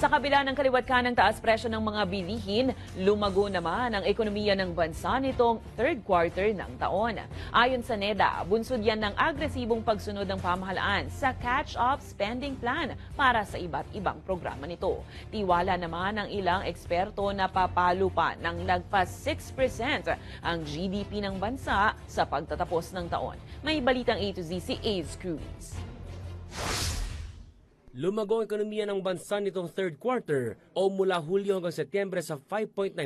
Sa kabila ng kaliwat ka ng taas presyo ng mga bilihin, lumago naman ang ekonomiya ng bansa nitong third quarter ng taon. Ayon sa NEDA, bunsod yan ng agresibong pagsunod ng pamahalaan sa catch-up spending plan para sa iba't ibang programa nito. Tiwala naman ng ilang eksperto na papalo pa ng lagpas 6% ang GDP ng bansa sa pagtatapos ng taon. May balitang A to Z si Ace Cruz. Lumago ang ekonomiya ng bansa nitong third quarter o mula Hulyo hanggang Setyembre sa 5.9%.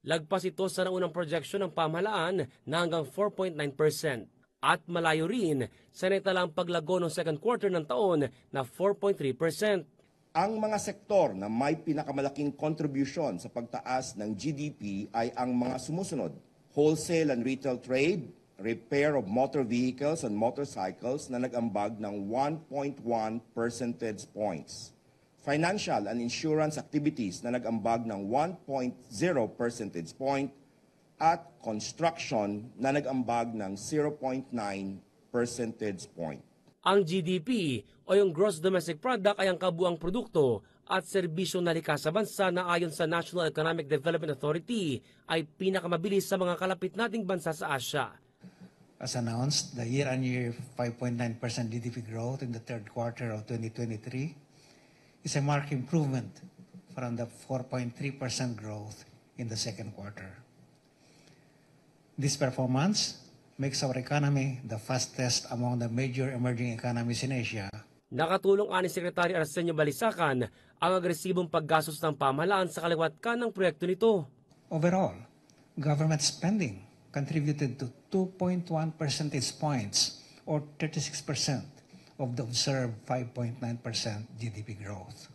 Lagpas ito sa naunang projection ng pamahalaan na hanggang 4.9%. At malayo rin sa naitalang paglago ng second quarter ng taon na 4.3%. Ang mga sektor na may pinakamalaking contribution sa pagtaas ng GDP ay ang mga sumusunod: wholesale and retail trade, repair of motor vehicles and motorcycles na nag-ambag ng 1.1 percentage points. Financial and insurance activities na nag-ambag ng 1.0 percentage point at construction na nag-ambag ng 0.9 percentage point. Ang GDP o yung Gross Domestic Product ay ang kabuang produkto at serbisyong nalikas sa bansa na ayon sa National Economic Development Authority ay pinakamabilis sa mga kalapit nating bansa sa Asya. As announced, the year-on-year 5.9% GDP growth in the third quarter of 2023 is a marked improvement from the 4.3% growth in the second quarter. This performance makes our economy the fastest among the major emerging economies in Asia. Nakatulong ani Secretary Arsenio Balisacan ang agresibong paggastos ng pamahalaan sa kaliwat ka ng proyekto nito. Overall, government spending contributed to 2.1 percentage points or 36% of the observed 5.9% GDP growth.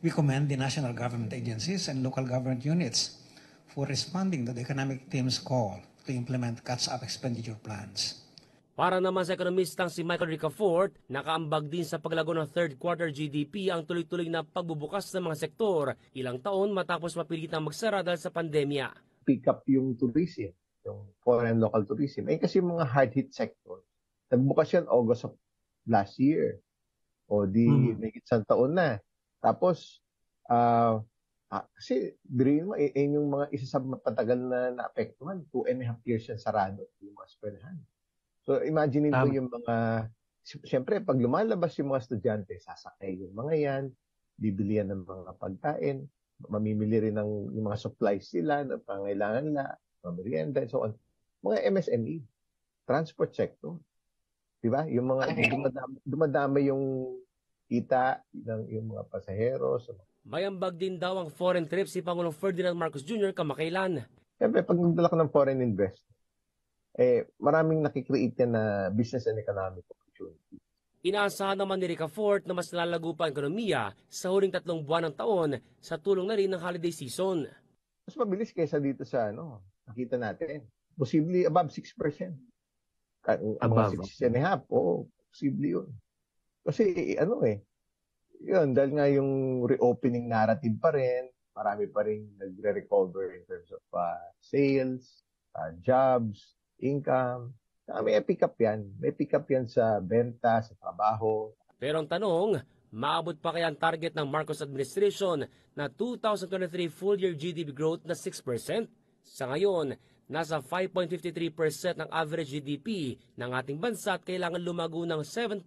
We commend the national government agencies and local government units for responding to the economic team's call to implement catch-up expenditure plans. Para naman sa ekonomistang si Michael Ricafort, nakaambag din sa paglago ng third quarter GDP ang tuloy-tuloy na pagbubukas ng mga sektor ilang taon matapos mapilitang magsara dahil sa pandemya. Pick up yung tourism, yung foreign local tourism. Eh kasi mga hard-hit sector, nagbukas yan August of last year. O di may isang taon na. Tapos, kasi yung mga isa sa matagal na naapektuhan, 2.5 years yan sarado, yung mga eskwelahan. So imagine nito yung mga, siyempre pag lumalabas yung mga estudyante, sasakay yung mga yan, bibili yan ng mga pagkain, mamimili rin ng yung mga supplies sila na pangailangan na, merienda, and so on. Mga MSME, transport sector. Diba? Yung mga dumadami yung kita ng yung mga pasaheros. May ambag din daw ang foreign trip si Pangulong Ferdinand Marcos Jr. kamakailan. Siyempre, pag nagdala ka ng foreign investor, maraming nakikreate yan na business and economic opportunity. Inaasahan naman ni Ricafort na mas nalalago pa ang ekonomiya sa huling 3 buwan ng taon sa tulong na rin ng holiday season. Mas mabilis kaysa dito sa nakita natin. Posibly above 6%. Above 6.5%. Oo, posibly yun. Kasi yun, dahil nga yung reopening narrative pa rin, marami pa rin nagre-recover in terms of sales, jobs, income. May pick up yan. May pick up yan sa benta, sa trabaho. Pero ang tanong, maabot pa kaya ang target ng Marcos administration na 2023 full-year GDP growth na 6%? Sa ngayon, nasa 5.53% ng average GDP ng ating bansa at kailangan lumago ng 7.2%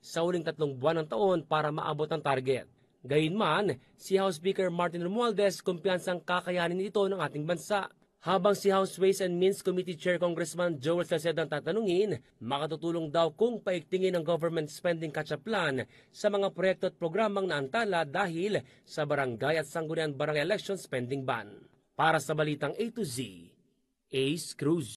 sa huling 3 buwan ng taon para maabot ang target. Gayunman, si House Speaker Martin Romualdez kumpiyansang kakayanin ito ng ating bansa. Habang si House Ways and Means Committee Chair Congressman Joel Salcedo ang tatanungin, makatutulong daw kung paigtingin ang government spending catch-up plan sa mga proyekto at programang naantala dahil sa barangay at sangguniang barangay election spending ban. Para sa Balitang A to Z, Ace Cruz.